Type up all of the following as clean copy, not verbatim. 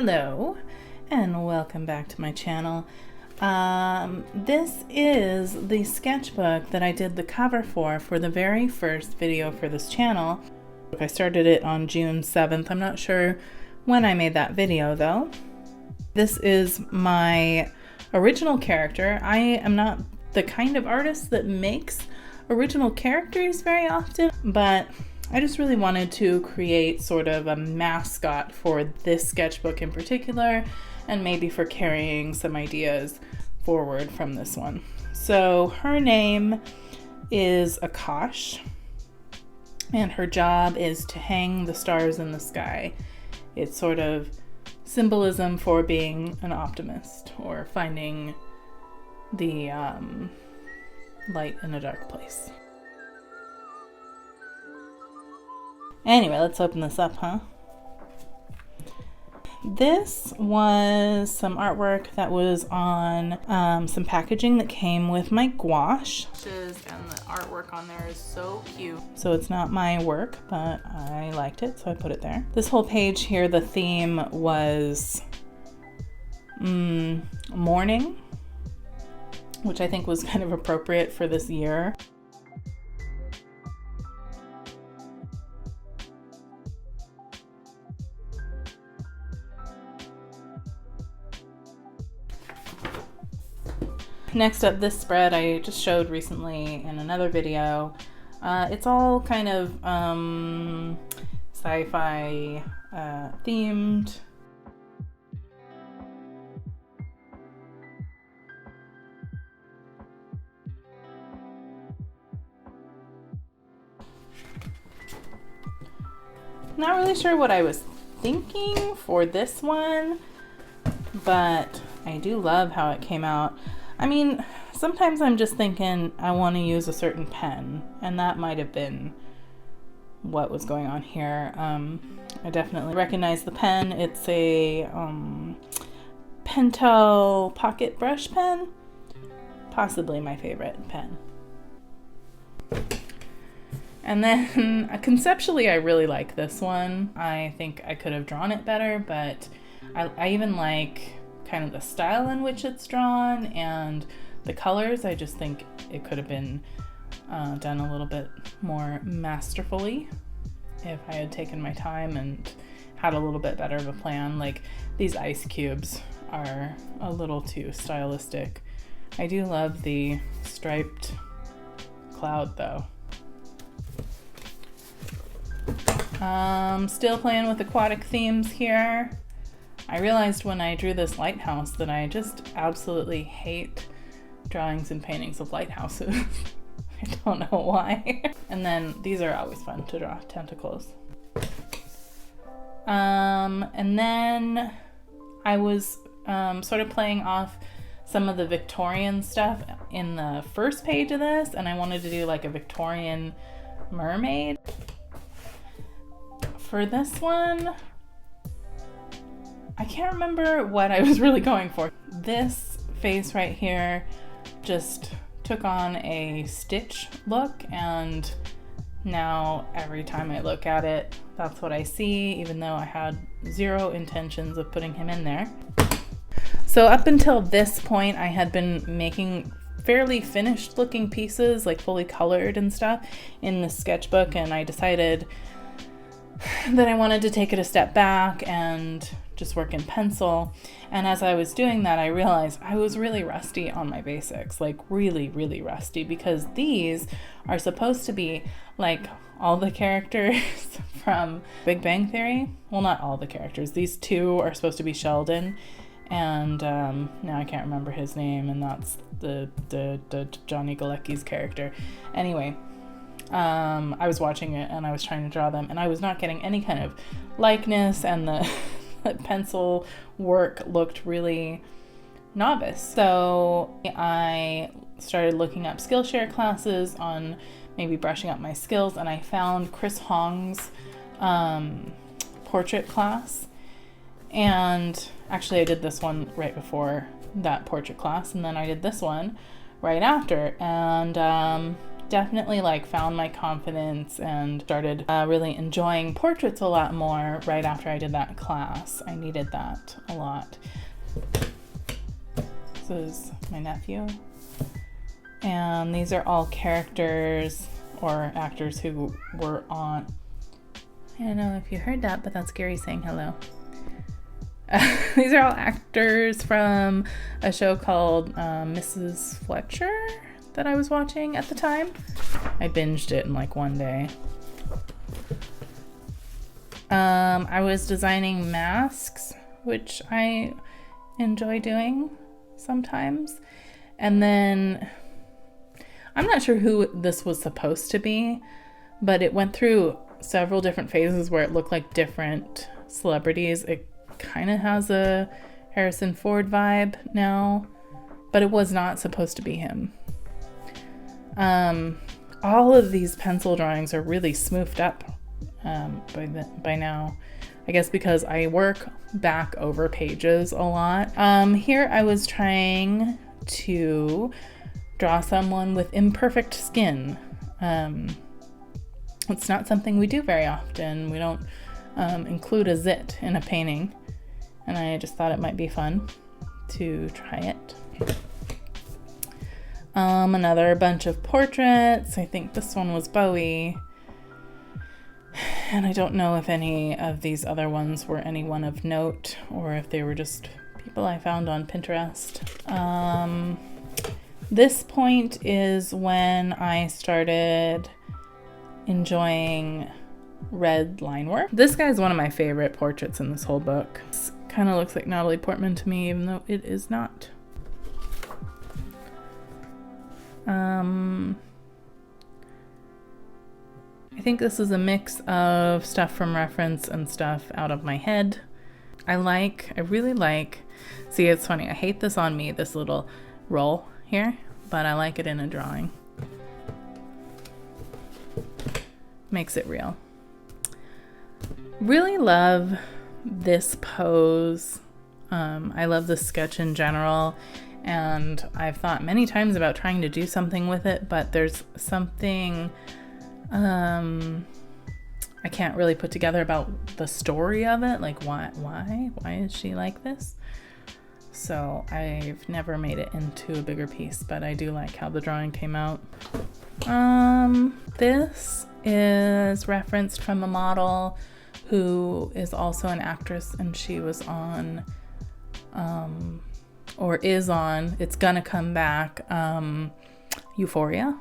Hello and welcome back to my channel. This is the sketchbook that I did the cover for the very first video for this channel. I started it on June 7th. I'm not sure when I made that video though. This is my original character. I am not the kind of artist that makes original characters very often, but I just really wanted to create sort of a mascot for this sketchbook in particular, and maybe for carrying some ideas forward from this one. So her name is Akash, and her job is to hang the stars in the sky. It's sort of symbolism for being an optimist or finding the light in a dark place. Anyway, let's open this up, huh? This was some artwork that was on some packaging that came with my gouache. And the artwork on there is so cute. So it's not my work, but I liked it, so I put it there. This whole page here, the theme was mourning, which I think was kind of appropriate for this year. Next up, this spread I just showed recently in another video. It's all kind of sci-fi themed. Not really sure what I was thinking for this one, but I do love how it came out. I mean, sometimes I'm just thinking I want to use a certain pen, and that might have been what was going on here. I definitely recognize the pen. It's a Pentel pocket brush pen, possibly my favorite pen. And then conceptually, I really like this one. I think I could have drawn it better, but I even like kind of the style in which it's drawn and the colors. I just think it could have been done a little bit more masterfully if I had taken my time and had a little bit better of a plan. Like, these ice cubes are a little too stylistic. I do love the striped cloud though. Still playing with aquatic themes here. I realized when I drew this lighthouse that I just absolutely hate drawings and paintings of lighthouses. I don't know why. And then these are always fun to draw, tentacles. And then I was sort of playing off some of the Victorian stuff in the first page of this, and I wanted to do like a Victorian mermaid. For this one, I can't remember what I was really going for. This face right here just took on a Stitch look, and now every time I look at it, that's what I see, even though I had zero intentions of putting him in there. So up until this point, I had been making fairly finished looking pieces, like fully colored and stuff, in the sketchbook, and I decided that I wanted to take it a step back and just work in pencil. And as I was doing that, I realized I was really rusty on my basics, like really, really rusty, because these are supposed to be like all the characters from Big Bang Theory. Well, not all the characters. These two are supposed to be Sheldon, and now I can't remember his name, and that's the Johnny Galecki's character. Anyway, I was watching it and I was trying to draw them, and I was not getting any kind of likeness, and the pencil work looked really novice. So I started looking up Skillshare classes on maybe brushing up my skills, and I found Chris Hong's portrait class. And actually I did this one right before that portrait class, and then I did this one right after. And definitely like found my confidence and started really enjoying portraits a lot more right after I did that class. I needed that a lot. This is my nephew. And these are all characters or actors who were on. I don't know if you heard that, but that's Gary saying hello. These are all actors from a show called Mrs. Fletcher that I was watching at the time. I binged it in like one day. I was designing masks, which I enjoy doing sometimes. And then I'm not sure who this was supposed to be, but it went through several different phases where it looked like different celebrities. It kind of has a Harrison Ford vibe now, but it was not supposed to be him. All of these pencil drawings are really smoothed up by now, I guess because I work back over pages a lot. Here I was trying to draw someone with imperfect skin. It's not something we do very often. We don't include a zit in a painting, and I just thought it might be fun to try it. Another bunch of portraits. I think this one was Bowie, and I don't know if any of these other ones were anyone of note or if they were just people I found on Pinterest. This point is when I started enjoying red line work. This guy's one of my favorite portraits in this whole book. This kind of looks like Natalie Portman to me, even though it is not. I think this is a mix of stuff from reference and stuff out of my head. I really like, see, it's funny, I hate this on me, this little roll here, but I like it in a drawing. Makes it real. Really love this pose. I love this sketch in general, and I've thought many times about trying to do something with it, but there's something I can't really put together about the story of it. Like why is she like this? So I've never made it into a bigger piece, but I do like how the drawing came out. This is referenced from a model who is also an actress, and she was on, or is on, it's gonna come back, Euphoria.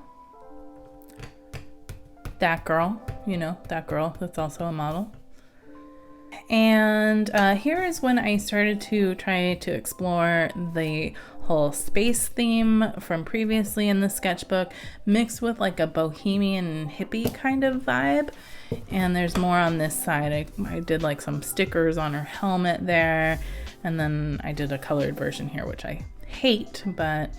That girl, you know, that girl that's also a model. And here is when I started to try to explore the whole space theme from previously in the sketchbook, mixed with like a bohemian hippie kind of vibe. And there's more on this side. I did like some stickers on her helmet there, and then I did a colored version here, which I hate, but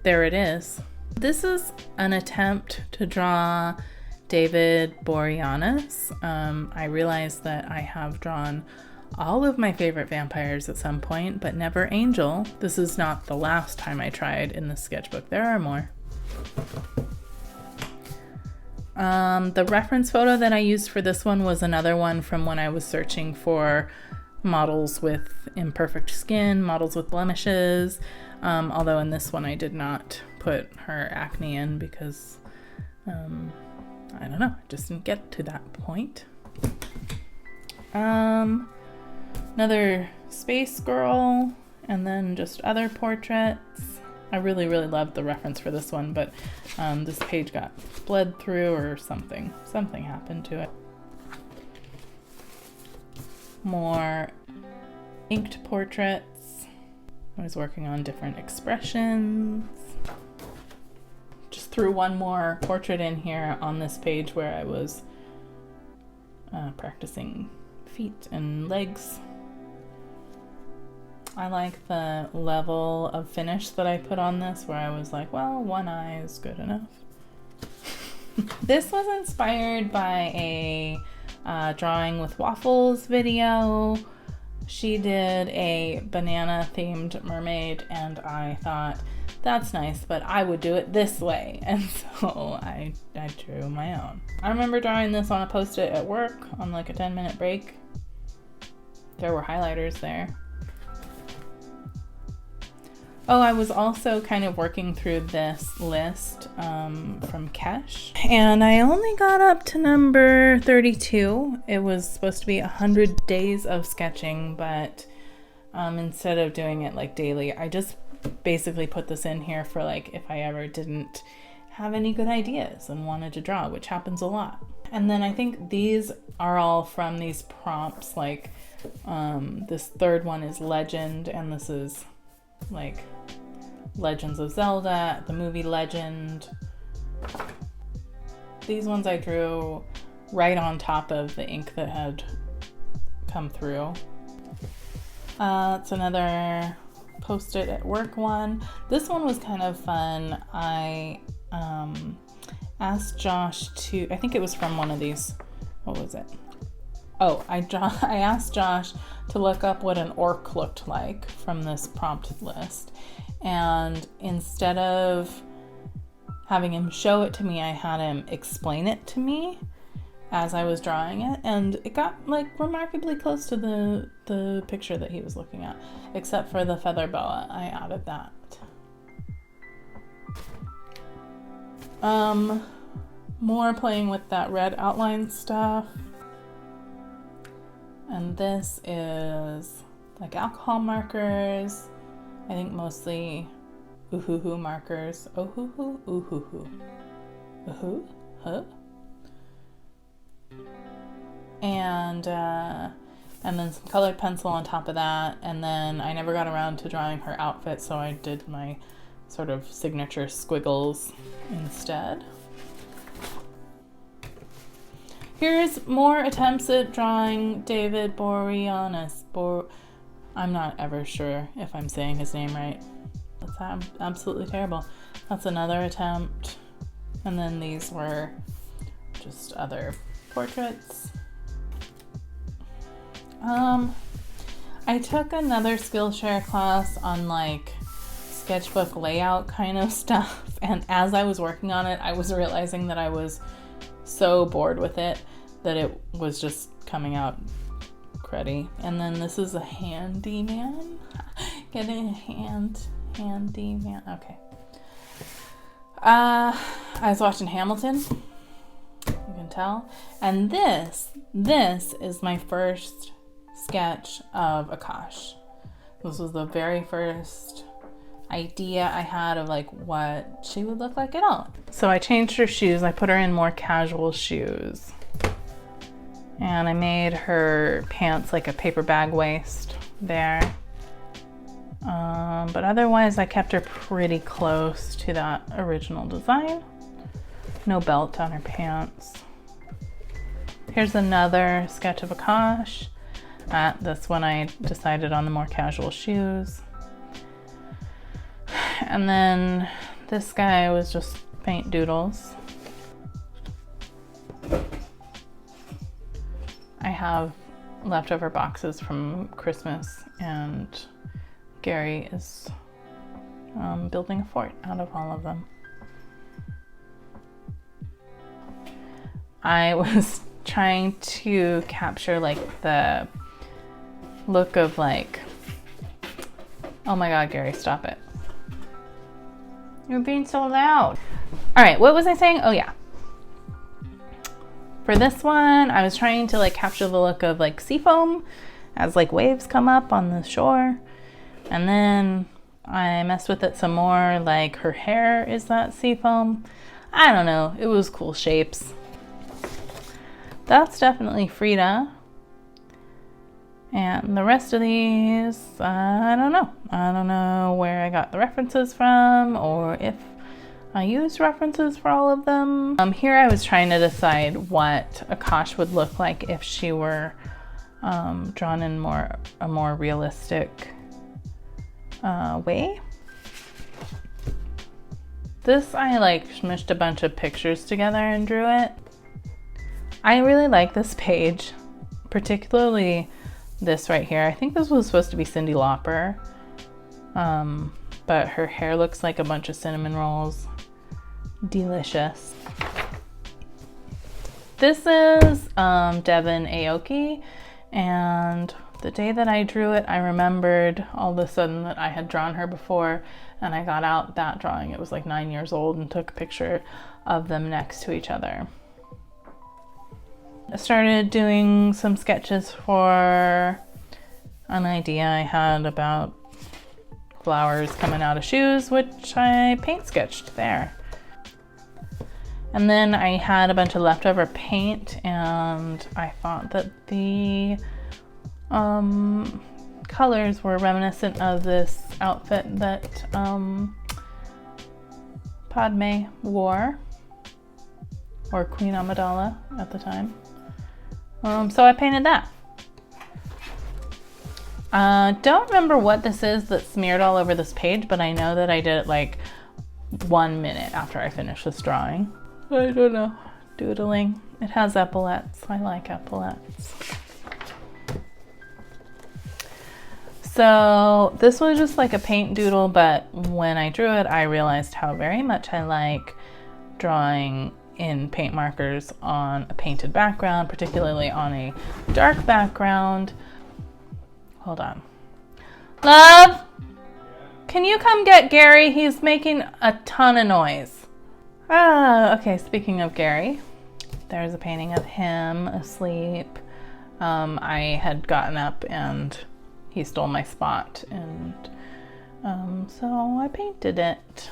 there it is. This is an attempt to draw David Boreanaz. I realized that I have drawn all of my favorite vampires at some point, but never Angel. This is not the last time I tried in the sketchbook. There are more. The reference photo that I used for this one was another one from when I was searching for models with imperfect skin, models with blemishes, although in this one I did not put her acne in because I don't know, I just didn't get to that point. Another space girl, and then just other portraits. I really loved the reference for this one, but this page got bled through or something happened to it. More inked portraits. I was working on different expressions. Just threw one more portrait in here on this page where I was practicing feet and legs. I like the level of finish that I put on this, where I was like, well, one eye is good enough. This was inspired by a Drawing with Waffles video. She did a banana themed mermaid, and I thought that's nice, but I would do it this way. And so I drew my own. I remember drawing this on a Post-it at work on like a 10-minute break. There were highlighters there. Oh, I was also kind of working through this list from Kesh, and I only got up to number 32. It was supposed to be 100 days of sketching, but instead of doing it like daily, I just basically put this in here for like if I ever didn't have any good ideas and wanted to draw, which happens a lot. And then I think these are all from these prompts, like this third one is Legend, and this is like Legends of Zelda, the movie Legend. These ones I drew right on top of the ink that had come through. It's another Post-it at work one. This one was kind of fun. I asked Josh to, I think it was from one of these, what was it? Oh, I asked Josh to look up what an orc looked like from this prompt list. And instead of having him show it to me, I had him explain it to me as I was drawing it. And it got like remarkably close to the picture that he was looking at, except for the feather boa. I added that. More playing with that red outline stuff. And this is like alcohol markers. I think mostly oohoo markers. Oohoo, oohoo, oohoo, huh? And then some colored pencil on top of that. And then I never got around to drawing her outfit, so I did my sort of signature squiggles instead. Here's more attempts at drawing David Boreanaz. I'm not ever sure if I'm saying his name right. That's absolutely terrible. That's another attempt. And then these were just other portraits. I took another Skillshare class on like sketchbook layout kind of stuff, and as I was working on it, I was realizing that I was so bored with it that it was just coming out cruddy. And then this is a handyman. Getting a handyman. Okay. I was watching Hamilton. You can tell. And this is my first sketch of Akash. This was the very first idea I had of like what she would look like at all. So I changed her shoes. I put her in more casual shoes. And I made her pants like a paper bag waist there. But otherwise I kept her pretty close to that original design. No belt on her pants. Here's another sketch of Akash. That's when I decided on the more casual shoes. And then this guy was just paint doodles. I have leftover boxes from Christmas, and Gary is building a fort out of all of them. I was trying to capture like the look of like, oh my God, Gary, stop it. You're being so loud. All right, what was I saying? Oh yeah. For this one, I was trying to like capture the look of like sea foam as like waves come up on the shore. And then I messed with it some more, like her hair is that sea foam. I don't know, it was cool shapes. That's definitely Frida. And the rest of these, I don't know. I don't know where I got the references from or if I used references for all of them. Here I was trying to decide what Akash would look like if she were drawn in a more realistic way. This I like smushed a bunch of pictures together and drew it. I really like this page, particularly this right here. I think this was supposed to be Cyndi Lauper. but her hair looks like a bunch of cinnamon rolls. Delicious. This is Devon Aoki, and the day that I drew it, I remembered all of a sudden that I had drawn her before, and I got out that drawing. It was like 9 years old, and took a picture of them next to each other. I started doing some sketches for an idea I had about flowers coming out of shoes, which I paint sketched there. And then I had a bunch of leftover paint, and I thought that the colors were reminiscent of this outfit that Padme wore, or Queen Amidala at the time. So I painted that. Don't remember what this is that's smeared all over this page, but I know that I did it like 1 minute after I finished this drawing. I don't know. Doodling. It has epaulets. I like epaulets. So this was just like a paint doodle, but when I drew it, I realized how very much I like drawing in paint markers on a painted background, particularly on a dark background. Hold on. Love, can you come get Gary? He's making a ton of noise. Okay, speaking of Gary, there's a painting of him asleep. I had gotten up and he stole my spot, and so I painted it.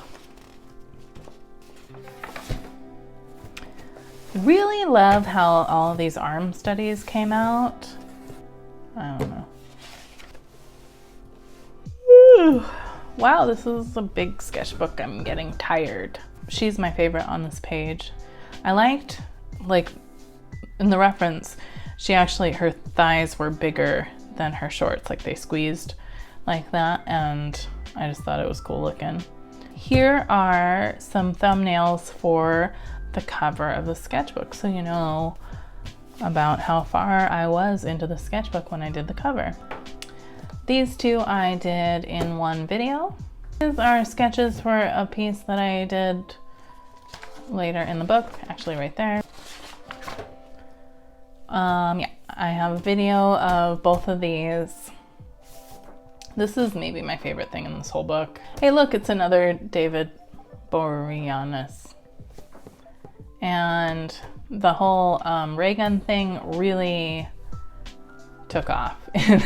Really love how all of these arm studies came out. I don't know. Whew. Wow, this is a big sketchbook. I'm getting tired. She's my favorite on this page. I liked, like, in the reference, her thighs were bigger than her shorts, like they squeezed like that, and I just thought it was cool looking. Here are some thumbnails for the cover of the sketchbook, so you know about how far I was into the sketchbook when I did the cover. These two I did in one video. These are sketches for a piece that I did later in the book, actually right there. Yeah, I have a video of both of these. This is maybe my favorite thing in this whole book. Hey look, it's another David Boreanaz. And the whole ray gun thing really took off in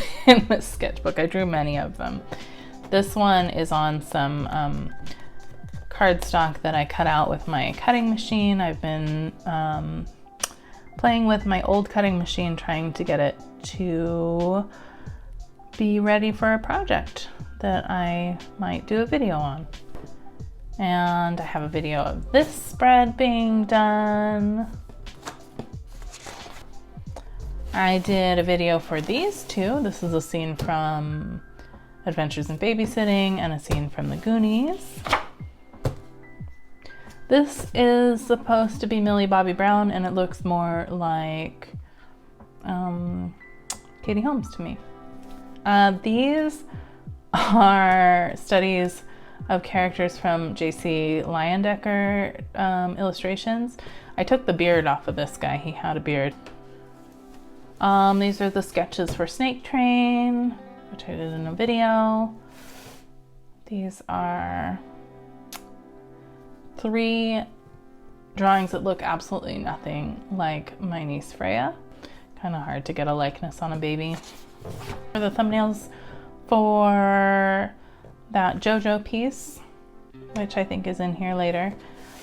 this sketchbook. I drew many of them. This one is on some cardstock that I cut out with my cutting machine. I've been playing with my old cutting machine, trying to get it to be ready for a project that I might do a video on. And I have a video of this spread being done. I did a video for these two. This is a scene from Adventures in Babysitting and a scene from the Goonies. This is supposed to be Millie Bobby Brown, and it looks more like Katie Holmes to me. These are studies of characters from J.C. Leyendecker illustrations. I took the beard off of this guy. He had a beard. These are the sketches for Snake Train, which I did in a video. These are 3 drawings that look absolutely nothing like my niece Freya. Kind of hard to get a likeness on a baby. For the thumbnails for that JoJo piece, which I think is in here later.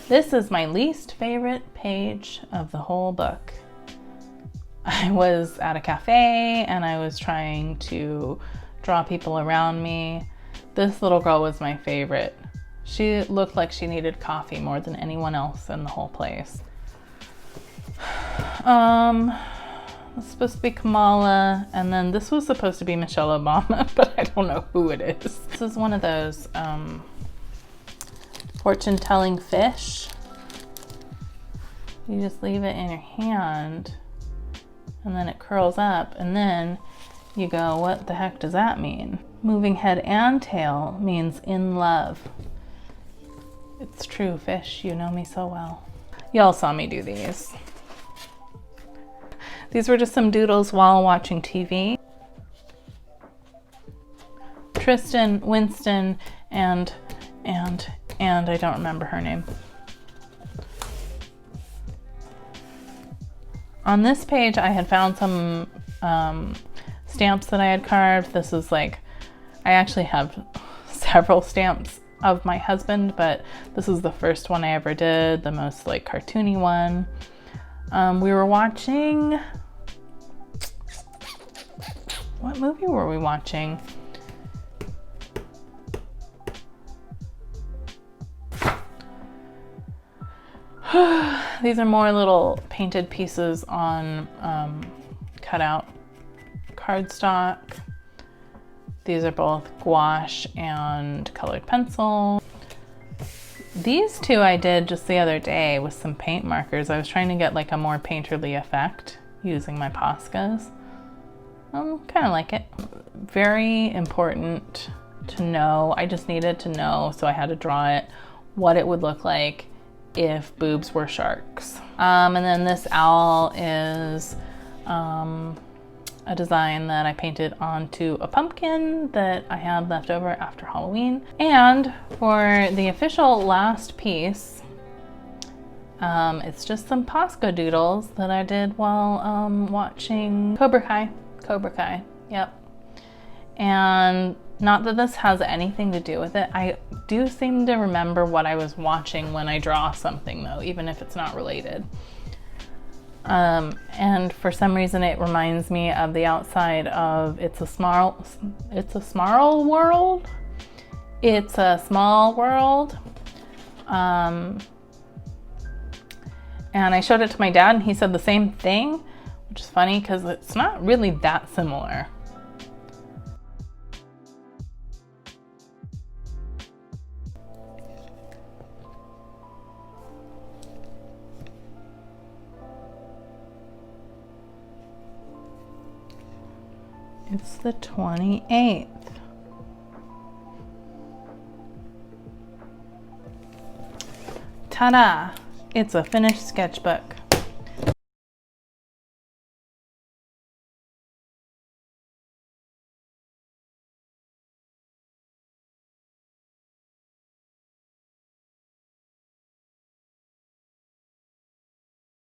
This is my least favorite page of the whole book. I was at a cafe and I was trying to draw people around me. This little girl was my favorite. She looked like she needed coffee more than anyone else in the whole place. It's supposed to be Kamala, and then this was supposed to be Michelle Obama, but I don't know who it is. This is one of those fortune-telling fish. You just leave it in your hand, and then it curls up, and then You go, what the heck does that mean? Moving head and tail means in love. It's true, fish, you know me so well. Y'all saw me do these. These were just some doodles while watching TV. Tristan, Winston, and I don't remember her name. On this page, I had found some stamps that I had carved. This is like, I actually have several stamps of my husband, but this is the first one I ever did, the most like cartoony one. We were watching, what movie were we watching? These are more little painted pieces on cutout cardstock. These are both gouache and colored pencil. These two I did just the other day with some paint markers. I was trying to get like a more painterly effect using my Poscas. Kind of like it. Very important to know. I just needed to know, so I had to draw it, what it would look like if boobs were sharks. And then this owl is a design that I painted onto a pumpkin that I had left over after Halloween. And for the official last piece, it's just some Posca doodles that I did while watching Cobra Kai, yep. And not that this has anything to do with it. I do seem to remember what I was watching when I draw something though, even if it's not related. And for some reason it reminds me of the outside of It's a Small World. It's a Small World. And I showed it to my dad and he said the same thing, which is funny because it's not really that similar. It's the 28th. Ta-da! It's a finished sketchbook.